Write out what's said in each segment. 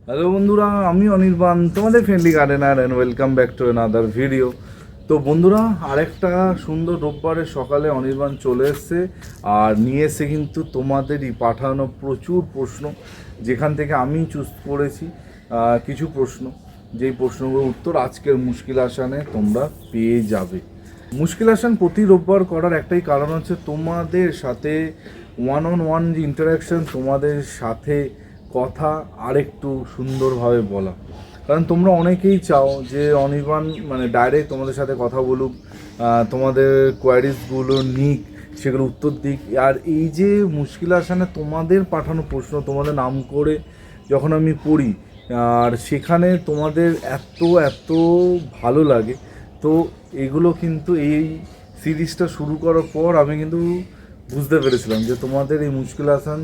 Hello বন্ধুরা, আমি অনির্বাণ, তোমাদের friendly gardener, and welcome back to another video. তো বন্ধুরা, আরেকটা সুন্দর রোববারের সকালে অনির্বাণ চলে এসছে আর নিয়ে এসে কিন্তু তোমাদেরই পাঠানো প্রচুর প্রশ্ন, যেখান থেকে আমি চুজ করেছি কিছু প্রশ্ন, যেই প্রশ্নগুলোর উত্তর আজকের মুশকিল আসানে তোমরা পেয়ে যাবে। মুশকিল আসান প্রতি রোববার করার একটাই কারণ হচ্ছে তোমাদের সাথে ওয়ান অন ওয়ান যে ইন্টারাকশান, তোমাদের সাথে কথা আরেকটু সুন্দরভাবে বলা। কারণ তোমরা অনেকেই চাও যে অনির্বাণ মানে ডাইরেক্ট তোমাদের সাথে কথা বলুক, তোমাদের কোয়ারিজগুলো নিক, সেগুলো উত্তর দিক। আর এই যে মুশকিল আসানে তোমাদের পাঠানো প্রশ্ন, তোমাদের নাম করে যখন আমি পড়ি আর সেখানে তোমাদের এত এত ভালো লাগে, তো এগুলো কিন্তু এই সিরিজটা শুরু করার পর আমি কিন্তু বুঝতে পেরেছিলাম যে তোমাদের এই মুশকিল আসান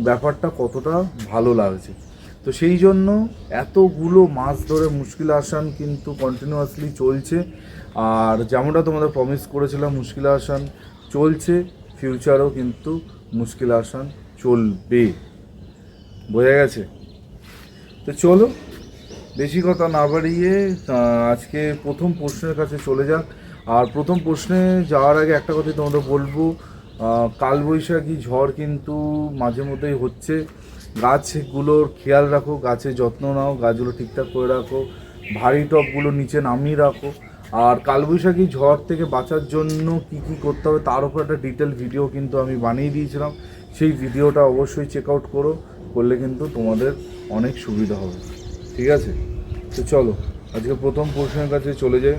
ব্যাপারটা কতটা ভালো লাগছে। তো সেই জন্য এতগুলো মাস ধরে মুশকিল আসান কিন্তু কন্টিনিউয়াসলি চলছে। আর যেমনটা তোমাদের প্রমিস করেছিলাম, মুশকিল আসান চলছে, ফিউচারেও কিন্তু মুশকিল আসান চলবে। বোঝা গেছে? তো চলো বেশি কথা না বাড়িয়ে আজকে প্রথম প্রশ্নের কাছে চলে যাক। আর প্রথম প্রশ্নে যাওয়ার আগে একটা কথাই তোমাদের বলবো, কালবৈশাখী ঝড় কিন্তু মাঝে মধ্যেই হচ্ছে। গাছগুলোর খেয়াল রাখো, গাছের যত্ন নাও, গাছগুলো ঠিকঠাক করে রাখো, ভারী টবগুলো নিচে নামিয়ে রাখো। আর কালবৈশাখী ঝড় থেকে বাঁচার জন্য কি কি করতে হবে তার উপর একটা ডিটেল ভিডিও কিন্তু আমি বানিয়ে দিয়েছিলাম। সেই ভিডিওটা অবশ্যই চেক আউট করলে কিন্তু তোমাদের অনেক সুবিধা হবে। ঠিক আছে? তো চলো আজকে প্রথম প্রশ্নের কাছে চলে যাই।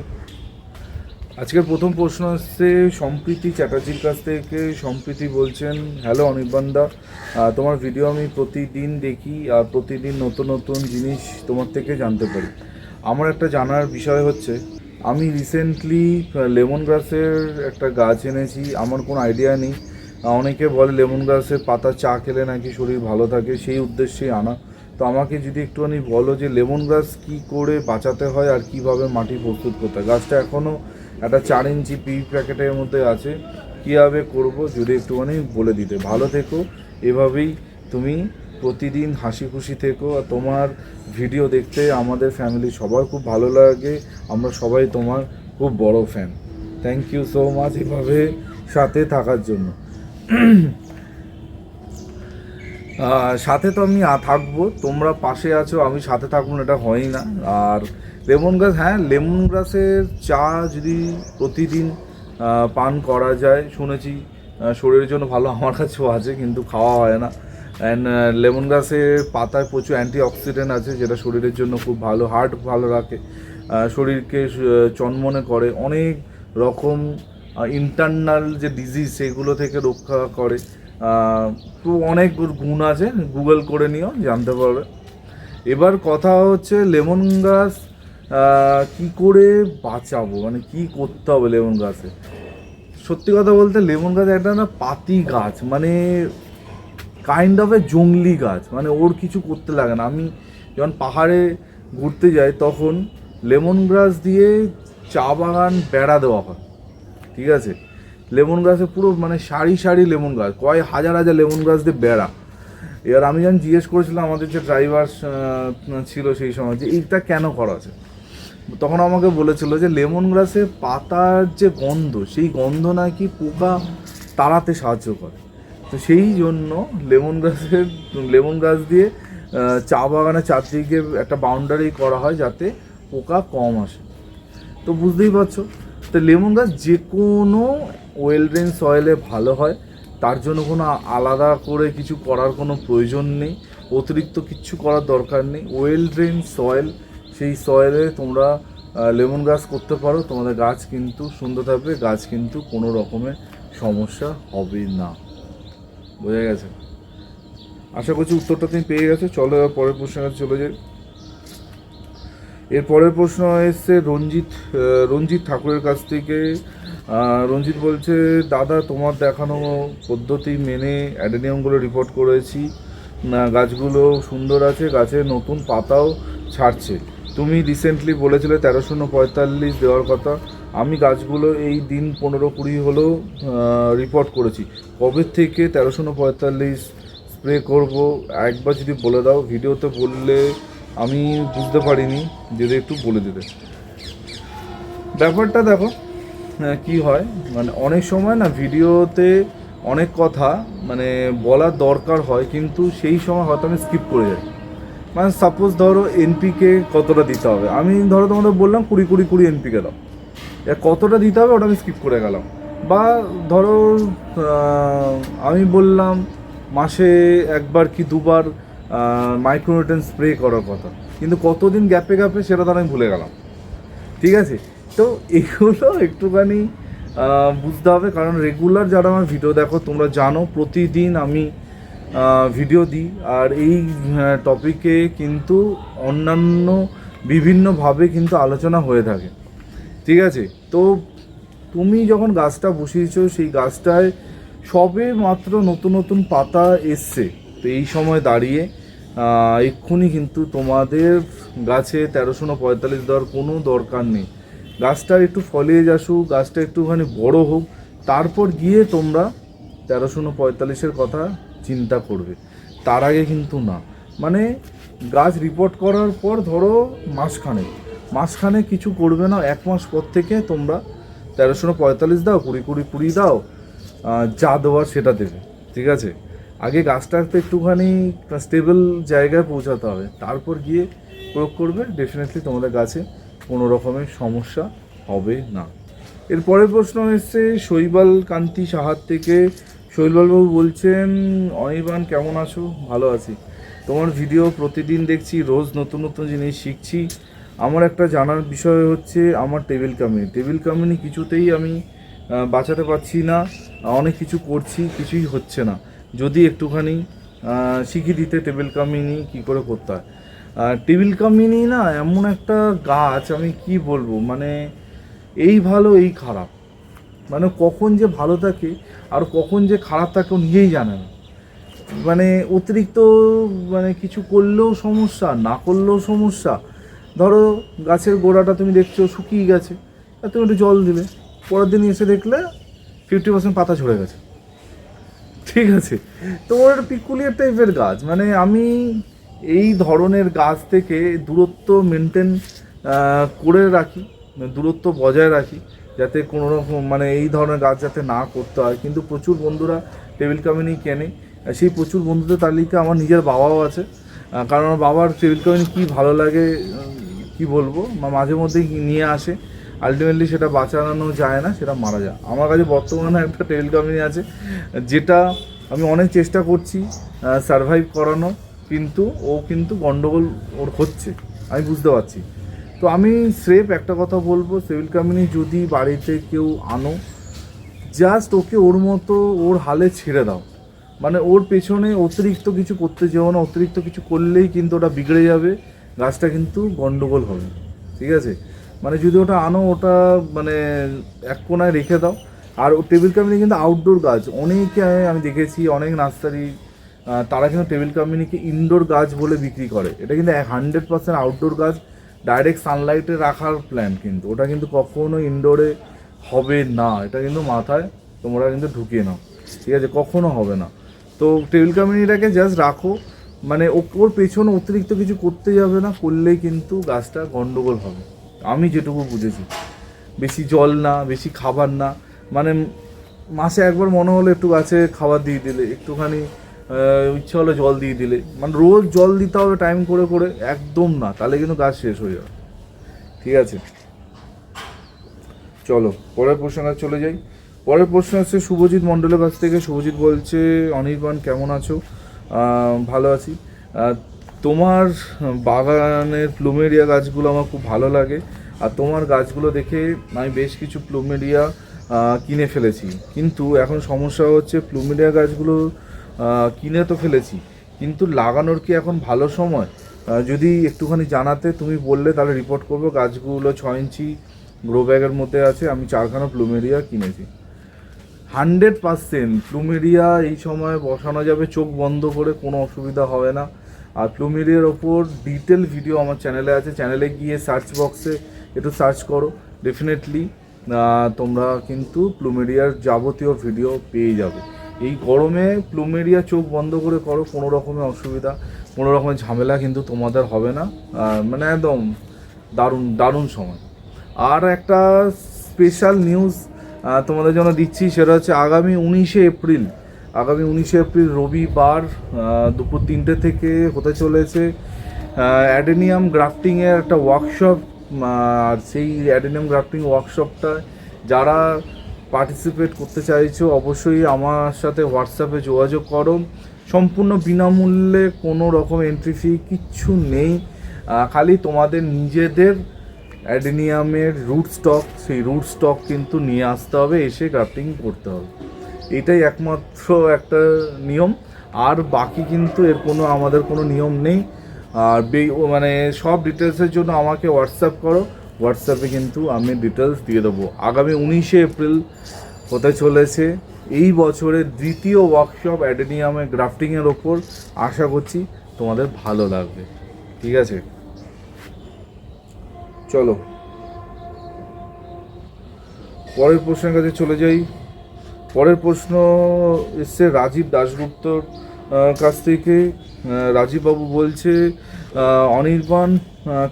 আজকের প্রথম প্রশ্ন হচ্ছে সম্প্রীতি চ্যাটার্জির কাছ থেকে। সম্প্রীতি বলছেন, হ্যালো অনির্বাণদা, তোমার ভিডিও আমি প্রতিদিন দেখি আর প্রতিদিন নতুন নতুন জিনিস তোমার থেকে জানতে পারি। আমার একটা জানার বিষয় হচ্ছে, আমি রিসেন্টলি লেমন গ্রাসের একটা গাছ এনেছি। আমার কোনো আইডিয়া নেই, অনেকে বলে লেমন গ্রাসের পাতা চা খেলে নাকি শরীর ভালো থাকে, সেই উদ্দেশ্যেই আনা। তো আমাকে যদি একটুখানি বলো যে লেমন গ্রাস কী করে বাঁচাতে হয় আর কীভাবে মাটি প্রস্তুত করতে হয়। গাছটা এখনও একটা 4 ইঞ্চি পি প্যাকেটের মধ্যে আছে, কীভাবে করবো যদি একটুখানি বলে দিতে। ভালো থেকো, এভাবেই তুমি প্রতিদিন হাসি খুশি থেকো। আর তোমার ভিডিও দেখতে আমাদের ফ্যামিলি সবার খুব ভালো লাগে, আমরা সবাই তোমার খুব বড় fan. Thank you so much এভাবে সাথে থাকার জন্য। সাথে তো আমি থাকবো, তোমরা পাশে আছো, আমি সাথে থাকবো না এটা হয় না। আর লেমন গ্রাস, হ্যাঁ লেমন গ্রাসের চা যদি প্রতিদিন পান করা যায় শুনেছি শরীরের জন্য ভালো, আমার কাছেও আছে কিন্তু খাওয়া হয় না। অ্যান্ড লেমন গ্রাসের পাতায় প্রচুর অ্যান্টিঅক্সিডেন্ট আছে, যেটা শরীরের জন্য খুব ভালো, হার্ট ভালো রাখে, শরীরকে চনমনে করে, অনেক রকম ইন্টারনাল যে ডিজিজ সেগুলো থেকে রক্ষা করে। তো অনেক গুণ আছে, গুগল করে নিও, জানতে পারবে। এবার কথা হচ্ছে লেমন গাছ কী করে বাঁচাবো, মানে কী করতে হবে লেমন গাছে। সত্যি কথা বলতে লেমন গাছ একটা না পাতি গাছ, মানে কাইন্ড অফ এ জংলি গাছ, মানে ওর কিছু করতে লাগে না। আমি যখন পাহাড়ে ঘুরতে যাই তখন লেমন গ্রাস দিয়ে চা বাগান বেড়া দেওয়া হয়। ঠিক আছে? লেমন গাছে পুরো মানে সারি সারি লেমন গাছ, কয় হাজার হাজার লেমন গাছ দিয়ে বেড়া। এবার আমি যখন জিজ্ঞেস করেছিলাম আমাদের যে ড্রাইভার ছিল সেই সময় যে এইটা কেন করা আছে, তখন আমাকে বলেছিল যে লেমন গ্রাসের পাতার যে গন্ধ, সেই গন্ধ নাকি পোকা তাড়াতে সাহায্য করে। তো সেই জন্য লেমন গাছ দিয়ে চা বাগানের চারদিকে একটা বাউন্ডারি করা হয় যাতে পোকা কম আসে। তো বুঝতেই পারছো, তো লেমন গাছ যে কোনো ওয়েল ড্রেন সয়েলে ভালো হয়, তার জন্য কোনো আলাদা করে কিছু করার কোনো প্রয়োজন নেই, অতিরিক্ত কিচ্ছু করার দরকার নেই। ওয়েল ড্রেন সয়েল, সেই সয়েলে তোমরা লেমন গাছ করতে পারো, তোমাদের গাছ কিন্তু সুন্দর থাকবে, গাছ কিন্তু কোনো রকমের সমস্যা হবে না। বোঝা গেছে? আশা করছি উত্তরটা তুমি পেয়ে গেছো। চলো এবার পরের প্রশ্নের কাছে চলে যাই। এর পরের প্রশ্ন এসছে রঞ্জিত ঠাকুরের কাছ থেকে। রঞ্জিত বলছে, দাদা তোমার দেখানো পদ্ধতি মেনে অ্যাডেনিয়ামগুলো রিপোর্ট করেছি, গাছগুলো সুন্দর আছে, গাছে নতুন পাতাও ছাড়ছে। তুমি রিসেন্টলি বলেছিলে 1345 দেওয়ার কথা। আমি গাছগুলো এই দিন 15-20 হলেও রিপোর্ট করেছি। কবে থেকে 1345 স্প্রে করব একবার যদি বলে দাও। ভিডিওতে বললে আমি বুঝতে পারিনি, যদি একটু বলে দিতে। ব্যাপারটা দেখো কি হয়, মানে অনেক সময় না ভিডিওতে অনেক কথা মানে বলার দরকার হয়, কিন্তু সেই সময় হয়তো আমি স্কিপ করে যাই। মানে সাপোজ ধরো এনপিকে কতটা দিতে হবে, আমি ধরো তোমাদের বললাম 20 এনপিকে দাও, কতটা দিতে হবে ওটা আমি স্কিপ করে গেলাম। বা ধরো আমি বললাম মাসে একবার কি দুবার মাইক্রোনিউট্রিয়েন্ট স্প্রে করার কথা, কিন্তু কতদিন গ্যাপে গ্যাপে সেটা তো আমি ভুলে গেলাম। ঠিক আছে, তো এগুলো একটুখানি বুঝতে হবে, কারণ রেগুলার যারা আমার ভিডিও দেখো তোমরা জানো প্রতিদিন আমি ভিডিও দিই, আর এই টপিকে কিন্তু অন্যান্য বিভিন্নভাবে কিন্তু আলোচনা হয়ে থাকে। ঠিক আছে, তো তুমি যখন গাছটা বসিয়েছো সেই গাছটায় সবে মাত্র নতুন নতুন পাতা এসছে, তো এই সময় দাঁড়িয়ে এক্ষুনি কিন্তু তোমাদের গাছে 1345 দেওয়ার কোনো দরকার নেই। গাছটার একটু ফলিয়েজ আসুক, গাছটা একটুখানি বড় হোক, তারপর গিয়ে তোমরা 1345-এর কথা চিন্তা করবে, তার আগে কিন্তু না। মানে গাছ রিপোর্ট করার পর ধরো মাসখানে কিছু করবে না, 1 মাস পর থেকে তোমরা 1345 দাও, 20 দাও, যা দেওয়ার সেটা দেবে। ঠিক আছে, আগে গাছটাকে একটুখানি স্টেবল জায়গায় পৌঁছাতে হবে, তারপর গিয়ে প্রয়োগ করবে, ডেফিনেটলি তোমাদের গাছে কোনো রকমের সমস্যা হবে না। এর পরের প্রশ্ন এসছে শৈবাল কান্তি সাহার থেকে। শৈবালবাবু বলছেন, অনির্বাণ কেমন আছো? ভালো আছি, তোমার ভিডিও প্রতিদিন দেখছি, রোজ নতুন নতুন জিনিস শিখছি। আমার একটা জানার বিষয় হচ্ছে আমার টেবিল কামিনী কিছুতেই আমি বাঁচাতে পারছি না, অনেক কিছু করছি, কিছুই হচ্ছে না। যদি একটুখানি শিখিয়ে দিতে টেবিল কামিনী কী করে করতে হয়। টেবিল কামিনী না এমন একটা গাছ, আমি কি বলবো, মানে এই ভালো এই খারাপ, মানে কখন যে ভালো থাকে আর কখন যে খারাপ থাকে ও নিজেই জানে না। মানে অতিরিক্ত মানে কিছু করলেও সমস্যা, না করলেও সমস্যা। ধরো গাছের গোড়াটা তুমি দেখছো শুকিয়ে গেছে, আর তুমি একটু জল দিলে, পরের দিন এসে দেখলে 50% পাতা ঝরে গেছে। ঠিক আছে, তো ওর একটা পিকুলিয়ার টাইপের গাছ। মানে আমি এই ধরনের গাছ থেকে দূরত্ব মেনটেন করে রাখি, দূরত্ব বজায় রাখি, যাতে কোনো রকম মানে এই ধরনের গাছ যাতে না করতে হয়। কিন্তু প্রচুর বন্ধুরা টেবিল কামিনী কেনে, সেই প্রচুর বন্ধুদের তালিকা আমার নিজের বাবাও আছে, কারণ আমার বাবার টেবিল কামিনী কী ভালো লাগে কি বলবো, মাঝে মধ্যেই নিয়ে আসে, আলটিমেটলি সেটা বাঁচানো যায় না, সেটা মারা যায়। আমার কাছে বর্তমানে একটা টেবিল কামিনী আছে, যেটা আমি অনেক চেষ্টা করছি সারভাইভ করানো, কিন্তু ও কিন্তু গন্ডগোল ওর হচ্ছে, আমি বুঝতে পারছি। তো আমি স্রেফ একটা কথা বলবো, টেবিল কামিনী যদি বাড়িতে কেউ আনো, জাস্ট ওকে ওর মতো ওর হালে ছেড়ে দাও। মানে ওর পেছনে অতিরিক্ত কিছু করতে যেও না, অতিরিক্ত কিছু করলেই কিন্তু ওটা বিগড়ে যাবে, গাছটা কিন্তু গন্ডগোল হবে। ঠিক আছে, মানে যদি ওটা আনো, ওটা মানে এক কোনায় রেখে দাও। আর ও টেবিল কামিনী কিন্তু আউটডোর গাছ, অনেকে আমি দেখেছি অনেক নার্সারি তারা কিন্তু টেবিল কামিনীকে ইনডোর গাছ বলে বিক্রি করে। এটা কিন্তু 100% আউটডোর গাছ, ডাইরেক্ট সানলাইটে রাখার প্ল্যান, কিন্তু ওটা কিন্তু কখনো ইনডোরে হবে না, এটা কিন্তু মাথায় তোমরা কিন্তু ঢুকিয়ে নাও। ঠিক আছে, কখনো হবে না। তো টেবিল কামিনীটাকে জাস্ট রাখো, মানে ওর পেছনে অতিরিক্ত কিছু করতে যাবে না, করলেই কিন্তু গাছটা গন্ডগোল হবে, আমি যেটুকু বুঝেছি। বেশি জল না, বেশি খাবার না, মানে মাসে একবার মনে হলো একটু গাছে খাবার দিয়ে দিলে, একটুখানি ইচ্ছে হলো জল দিয়ে দিলে, মানে রোজ জল দিতে হবে টাইম করে করে, একদম না, তাহলে কিন্তু গাছ শেষ হয়ে যাবে। ঠিক আছে, চলো পরের প্রশ্নে চলে যাই। পরের প্রশ্ন হচ্ছে শুভজিৎ মণ্ডলের কাছ থেকে। শুভজিৎ বলছে, অনির্বাণ কেমন আছো? ভালো আছি। তোমার বাগানের প্লুমেরিয়া গাছগুলো আমার খুব ভালো লাগে, আর তোমার গাছগুলো দেখে আমি বেশ কিছু প্লুমেরিয়া কিনে ফেলেছি, কিন্তু এখন সমস্যা হচ্ছে প্লুমেরিয়া গাছগুলো কিনে তো ফেলেছি, কিন্তু লাগানোর কি এখন ভালো সময়? যদি একটুখানি জানাতে, তুমি বললে তাহলে রিপোর্ট করবো। গাছগুলো 6 ইঞ্চি গ্রো ব্যাগের মধ্যে আছে, আমি 4খানা প্লুমেরিয়া কিনেছি। 100% প্লুমেরিয়া এই সময় বসানো যাবে চোখ বন্ধ করে, কোনো অসুবিধা হবে না। আর প্লুমেরিয়ার ওপর ডিটেল ভিডিও আমার চ্যানেলে আছে, চ্যানেলে গিয়ে সার্চ বক্সে একটু সার্চ করো, ডেফিনেটলি তোমরা কিন্তু প্লুমেরিয়ার যাবতীয় ভিডিও পেয়ে যাবে। এই গরমে প্লুমেরিয়া চোখ বন্ধ করে করো, কোনো রকমের অসুবিধা। কোনো রকমের ঝামেলা কিন্তু তোমাদের হবে না, মানে একদম দারুণ দারুণ সময়। আর একটা স্পেশাল নিউজ তোমাদের জন্য দিচ্ছি, সেটা হচ্ছে আগামী 19শে এপ্রিল রবিবার দুপুর 3টে থেকে হতে চলেছে অ্যাডেনিয়াম গ্রাফটিংয়ের একটা ওয়ার্কশপ। আর সেই অ্যাডেনিয়াম গ্রাফটিং ওয়ার্কশপটা যারা পার্টিসিপেট করতে চাইছো অবশ্যই আমার সাথে হোয়াটসঅ্যাপে যোগাযোগ করো। সম্পূর্ণ বিনামূল্যে, কোনো রকম এন্ট্রি ফি কিচ্ছু নেই, খালি তোমাদের নিজেদের অ্যাডেনিয়ামের সেই রুট স্টক কিন্তু নিয়ে আসতে হবে, এসে গ্রাফটিং করতে হবে। এটাই একমাত্র একটা নিয়ম, আর বাকি কিন্তু আমাদের কোনো নিয়ম নেই। আর মানে সব ডিটেলসের জন্য আমাকে হোয়াটসঅ্যাপ করো, হোয়াটসঅ্যাপে কিন্তু আমি ডিটেলস দিয়ে দেবো। আগামী 19শে এপ্রিল হতে চলেছে এই বছরের দ্বিতীয় ওয়ার্কশপ অ্যাডেনিয়ামের গ্রাফটিংয়ের ওপর। আশা করছি তোমাদের ভালো লাগবে, ঠিক আছে? চলো পরের প্রশ্নের কাছে চলে যাই। পরের প্রশ্ন এসছে রাজীব দাশগুপ্তর কাছ থেকে। রাজীববাবু বলছে, অনির্বাণ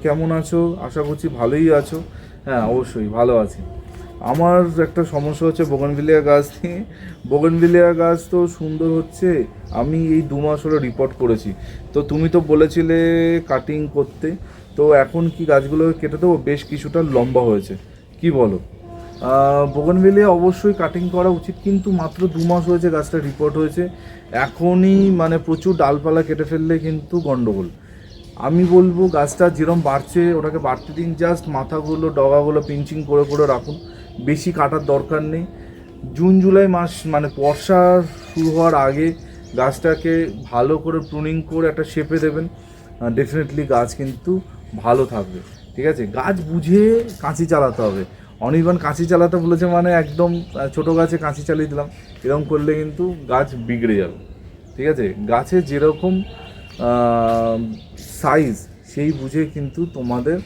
কেমন আছো? আশা করছি ভালোই আছো। হ্যাঁ, অবশ্যই ভালো আছি। আমার একটা সমস্যা হচ্ছে বোগেনভিলিয়া গাছ নিয়ে। বোগেনভিলিয়া গাছ তো সুন্দর হচ্ছে, আমি এই 2 মাস হলো রিপোর্ট করেছি। তো তুমি তো বলেছিলে কাটিং করতে, তো এখন কি গাছগুলো কেটে দেবো? বেশ কিছুটা লম্বা হয়েছে, কি বলো? বোগেনভিলিয়া অবশ্যই কাটিং করা উচিত, কিন্তু মাত্র 2 মাস হয়েছে গাছটা রিপোর্ট হয়েছে, এখনই মানে প্রচুর ডালপালা কেটে ফেললে কিন্তু গন্ডগোল। আমি বলবো গাছটা যেরকম বাড়ছে ওটাকে বাড়তে দিন, জাস্ট মাথাগুলো ডগাগুলো পিঞ্চিং করে করে রাখুন, বেশি কাটার দরকার নেই। জুন জুলাই মাস মানে বর্ষা শুরু হওয়ার আগে গাছটাকে ভালো করে প্রুনিং করে একটা শেপে দেবেন, ডেফিনেটলি গাছ কিন্তু ভালো থাকবে, ঠিক আছে? গাছ বুঝে কাঁচি চালাতে হবে। অনির্বাণ কাঁচি চালাতে বলেছে মানে একদম ছোটো গাছে কাঁচি চালিয়ে দিলাম, এরকম করলে কিন্তু গাছ বিগড়ে যাবে, ঠিক আছে? গাছের যেরকম সাইজ সেই বুঝে কিন্তু তোমাদের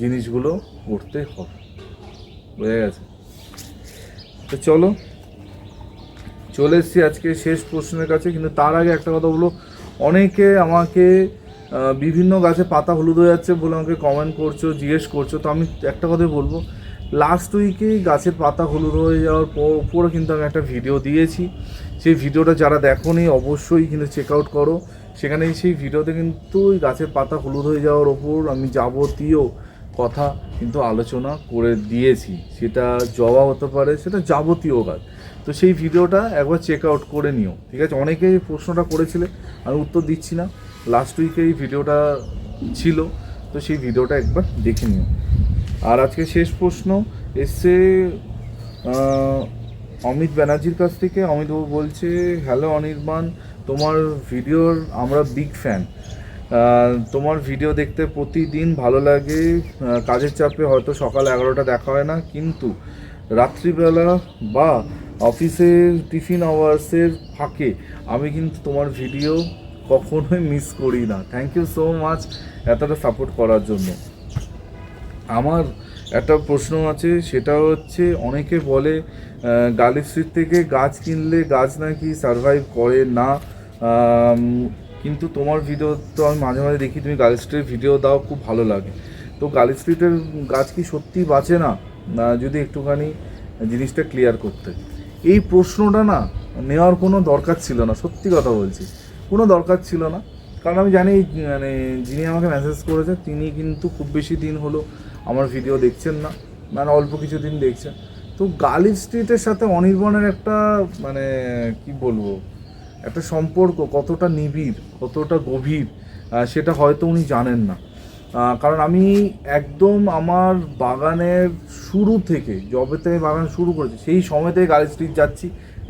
জিনিসগুলো করতে হবে, বুঝে গেছে? তো চলো চলে এসেছি আজকে শেষ প্রশ্নের কাছে, কিন্তু তার আগে একটা কথা বলো। অনেকে আমাকে বিভিন্ন গাছে পাতা হলুদ হয়ে যাচ্ছে বলে আমাকে কমেন্ট করছো, জিজ্ঞেস করছো। তো আমি একটা কথাই বলবো, লাস্ট উইকেই গাছের পাতা হলুদ হয়ে যাওয়ার পরে কিন্তু আমি একটা ভিডিও দিয়েছি। সেই ভিডিওটা যারা দেখোনি অবশ্যই কিন্তু চেক আউট করো। সেখানে সেই ভিডিওতে কিন্তু ওই গাছের পাতা হলুদ হয়ে যাওয়ার ওপর আমি যাবতীয় কথা কিন্তু আলোচনা করে দিয়েছি। সেটা জবা হতে পারে, সেটা যাবতীয় গাছ। তো সেই ভিডিওটা একবার চেক আউট করে নিও, ঠিক আছে? অনেকেই প্রশ্নটা করেছিলে, আমি উত্তর দিচ্ছি না, লাস্ট উইকে এই ভিডিওটা ছিল, তো সেই ভিডিওটা একবার দেখে নিও। আর আজকে শেষ প্রশ্ন এসছে অমিত ব্যানার্জির কাছ থেকে। অমিতবাবু বলছে, হ্যালো অনির্বাণ, তোমার ভিডিওর আমরা বিগ ফ্যান। তোমার ভিডিও দেখতে প্রতিদিন ভালো লাগে। কাজের চাপে হয়তো সকাল 11টা দেখা হয় না, কিন্তু রাত্রিবেলা বা অফিসের টিফিন আওয়ার্সের ফাঁকে আমি কিন্তু তোমার ভিডিও কখনোই মিস করি না। থ্যাংক ইউ সো মাচ এতটা সাপোর্ট করার জন্য। আমার একটা প্রশ্ন আছে, সেটা হচ্ছে অনেকে বলে গার্লিক স্ট্রিট থেকে গাছ কিনলে গাছ নাকি সারভাইভ করে না, কিন্তু তোমার ভিডিও তো আমি মাঝে মাঝে দেখি, তুমি গার্লিক স্ট্রিটের ভিডিও দাও, খুব ভালো লাগে। তো গার্লিক স্ট্রিটের গাছ কি সত্যি বাঁচে না? যদি একটুখানি জিনিসটা ক্লিয়ার করতে। এই প্রশ্নটা না নেওয়ার কোনো দরকার ছিল না, সত্যি কথা বলছি, কোনো দরকার ছিল না। কারণ আমি জানি মানে যিনি আমাকে মেসেজ করেছে তিনি কিন্তু খুব বেশি দিন হলো আমার ভিডিও দেখছেন না, মানে অল্প কিছু দিন দেখছেন। তো গার্লিক স্ট্রিটের সাথে অনির্বাণের একটা মানে কি বলবো, একটা সম্পর্ক কতটা নিবিড়, কতটা গভীর, সেটা হয়তো উনি জানেন না। কারণ আমি একদম আমার বাগানের শুরু থেকে, যবে থেকে বাগান শুরু করেছি সেই সময় থেকে গার্লিক স্ট্রিট যাচ্ছি,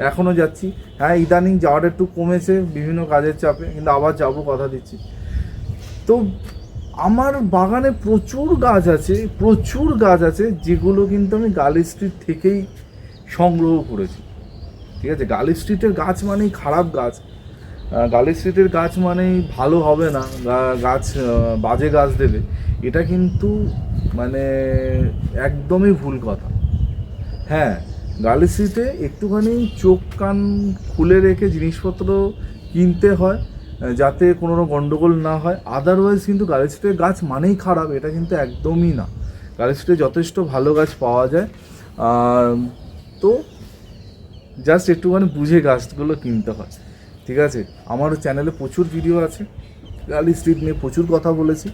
এখনও যাচ্ছি। হ্যাঁ, ইদানিং যাওয়াটা একটু কমেছে বিভিন্ন কাজের চাপে, কিন্তু আবার যাবো, কথা দিচ্ছি। তো আমার বাগানে প্রচুর গাছ আছে যেগুলো কিন্তু আমি গার্লিক স্ট্রিট থেকেই সংগ্রহ করেছি, ঠিক আছে? গার্লিক স্ট্রিটের গাছ মানেই খারাপ গাছ, গার্লিক স্ট্রিটের গাছ মানেই ভালো হবে না, গাছ বাজে গাছ দেবে, এটা কিন্তু মানে একদমই ভুল কথা। হ্যাঁ, গার্লিক স্ট্রিটে একটুখানি চোখ কান খুলে রেখে জিনিসপত্র কিনতে হয়, যাতে কোনো গণ্ডগোল না হয়। আদারওয়াইজ কিন্তু গার্লস্ট্রিটের গাছ মানেই খারাপ এটা কিন্তু একদমই না, গার্লস্ট্রিটে যথেষ্ট ভালো গাছ পাওয়া যায়। তো জাস্ট একটুখানি বুঝে গাছগুলো কিনতে হয়, ঠিক আছে। আমার চ্যানেলে প্রচুর ভিডিও আছে, গার্লস্ট্রিট নিয়ে প্রচুর কথা বলেছি,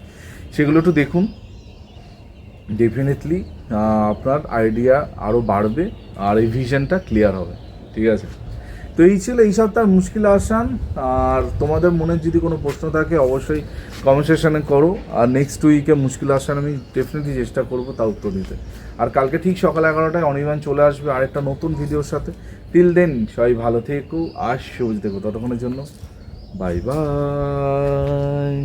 সেগুলো একটু দেখুন, ডেফিনেটলি আপনার আইডিয়া আরও বাড়বে আর এই ভিশনটা ক্লিয়ার হবে, ঠিক আছে। তো এই ছিল এই সপ্তাহের মুশকিল আসান। আর তোমাদের মনে যদি কোনো প্রশ্ন থাকে অবশ্যই কমেন্ট সেকশানে করো, আর নেক্সট উইকে মুশকিল আসান আমি ডেফিনেটলি চেষ্টা করবো তা উত্তর দিতে। আর কালকে ঠিক সকাল 11টায় অনির্বাণ চলে আসবে আরেকটা নতুন ভিডিওর সাথে। টিল দেন সবাই ভালো থেকো আর সবুজ থেকো, ততক্ষণের জন্য বাই বাই।